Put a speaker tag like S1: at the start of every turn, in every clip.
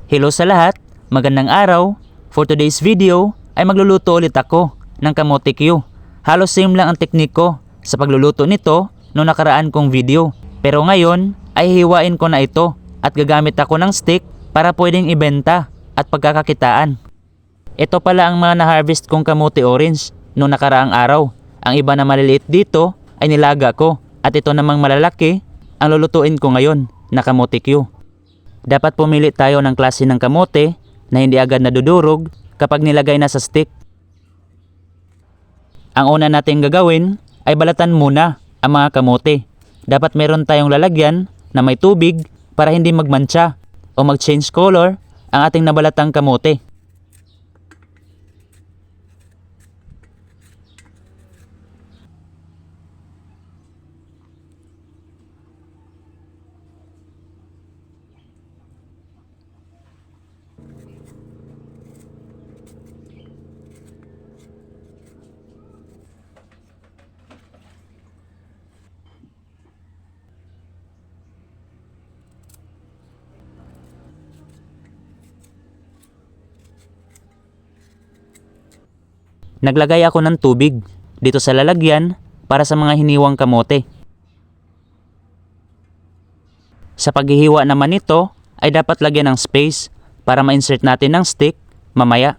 S1: Hello sa lahat, magandang araw. For today's video ay magluluto ulit ako ng kamote Q. Halos same lang ang teknik ko sa pagluluto nito noong nakaraan kong video. Pero ngayon ay hiwain ko na ito at gagamit ako ng stick para pwedeng ibenta at pagkakakitaan. Ito pala ang mga na-harvest kong kamote orange noong nakaraang araw. Ang iba na maliliit dito ay nilaga ko at ito namang malalaki ang lulutuin ko ngayon na kamote Q. Dapat pumili tayo ng klase ng kamote na hindi agad nadudurog kapag nilagay na sa stick. Ang una nating gagawin ay balatan muna ang mga kamote. Dapat meron tayong lalagyan na may tubig para hindi magmantsa o mag-change color ang ating nabalatang kamote. Naglagay ako ng tubig dito sa lalagyan para sa mga hiniwang kamote. Sa paghihiwa naman nito ay dapat lagyan ng space para ma-insert natin ng stick mamaya.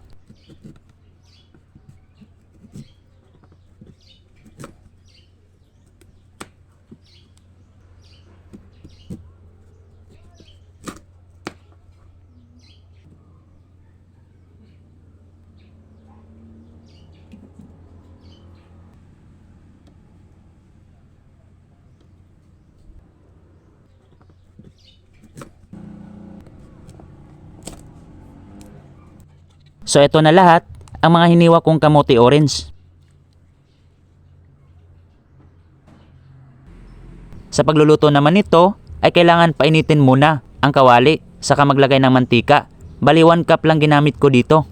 S1: So ito na lahat ang mga hiniwa kong kamote orange. Sa pagluluto naman nito ay kailangan painitin muna ang kawali saka maglagay ng mantika. Bali 1 cup lang ginamit ko dito.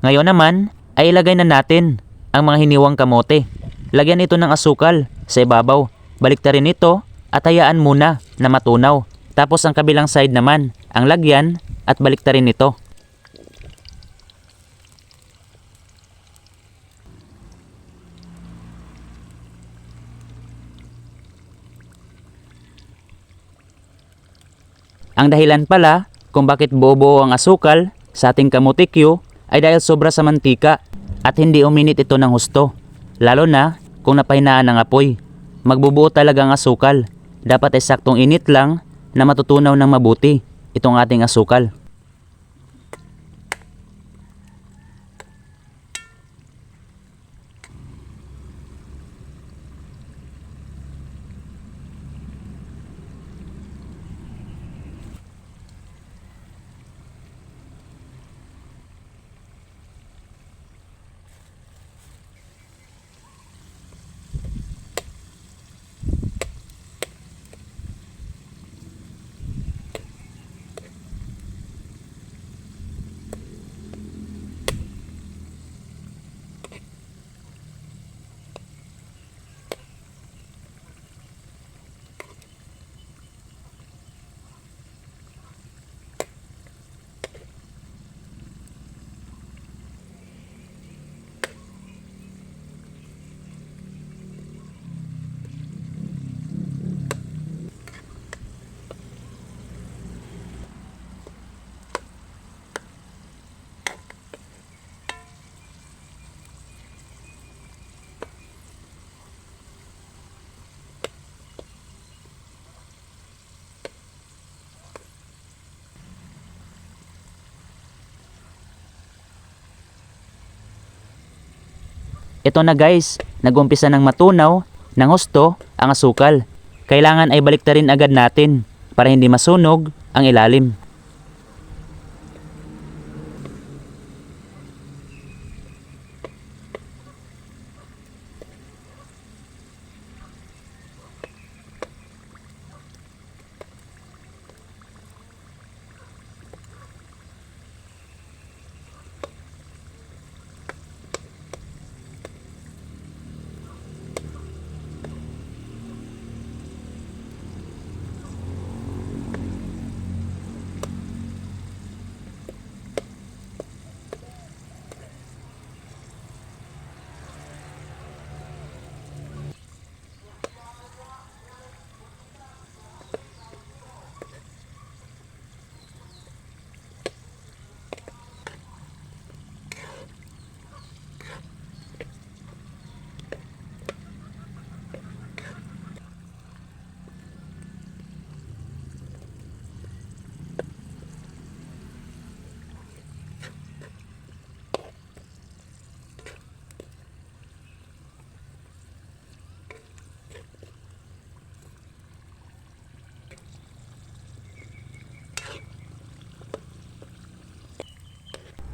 S1: Ngayon naman ay ilagay na natin ang mga hiniwang kamote. Lagyan ito ng asukal sa ibabaw. Baliktarin ito at hayaan muna na matunaw. Tapos ang kabilang side naman ang lagyan at baliktarin ito. Ang dahilan pala kung bakit buo-buo ang asukal sa ating kamote Q ay dahil sobra sa mantika at hindi uminit ito ng husto. Lalo na kung napahinaan ng apoy. Magbubuo talaga ang asukal. Dapat ay saktong init lang na matutunaw ng mabuti itong ating asukal. Ito na guys, nag-umpisa ng matunaw ng husto ang asukal. Kailangan ay baliktarin agad natin para hindi masunog ang ilalim.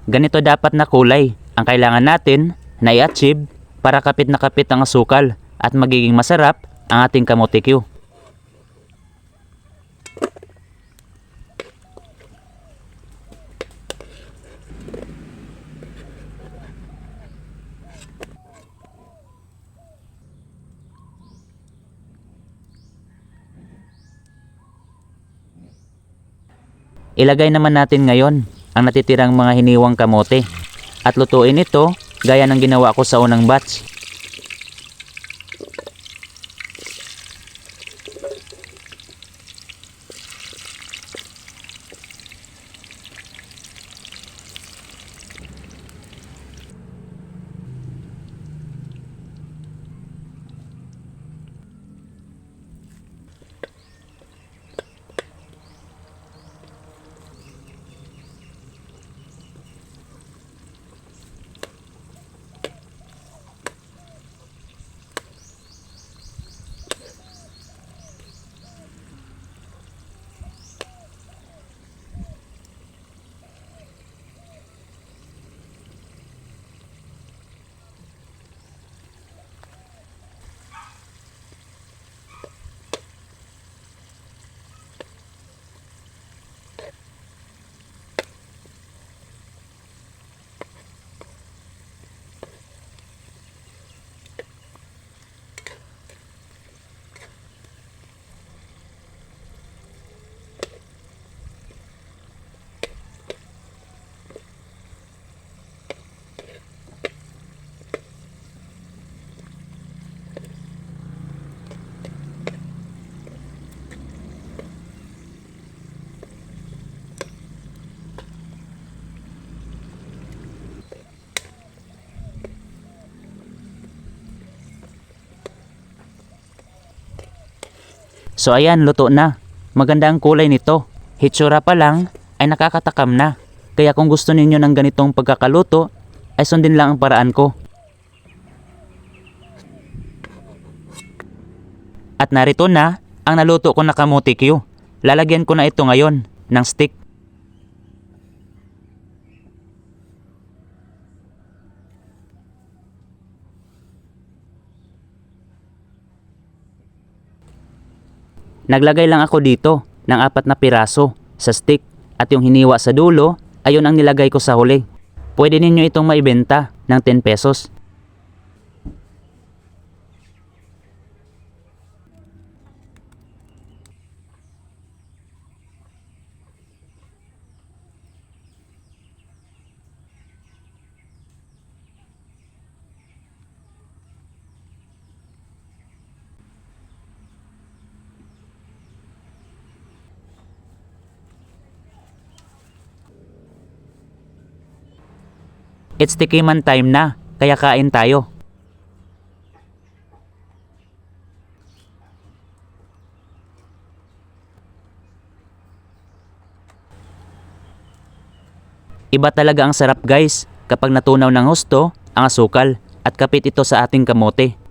S1: Ganito dapat na kulay ang kailangan natin na i-achieve para kapit na kapit ang asukal at magiging masarap ang ating kamote Q. Ilagay naman natin ngayon ang natitirang mga hiniwang kamote at lutuin ito gaya ng ginawa ko sa unang batch. So ayan, luto na. Maganda ang kulay nito. Hitsura pa lang ay nakakatakam na. Kaya kung gusto ninyo ng ganitong pagkakaluto, ay sundin lang ang paraan ko. At narito na ang naluto ko na kamote Q. Lalagyan ko na ito ngayon ng stick. Naglagay lang ako dito ng 4 na piraso sa stick at yung hiniwa sa dulo ayun ang nilagay ko sa huli. Pwede ninyo itong maibenta ng 10 pesos. It's tikiman time na, kaya kain tayo. Iba talaga ang sarap guys kapag natunaw ng husto ang asukal at kapit ito sa ating kamote.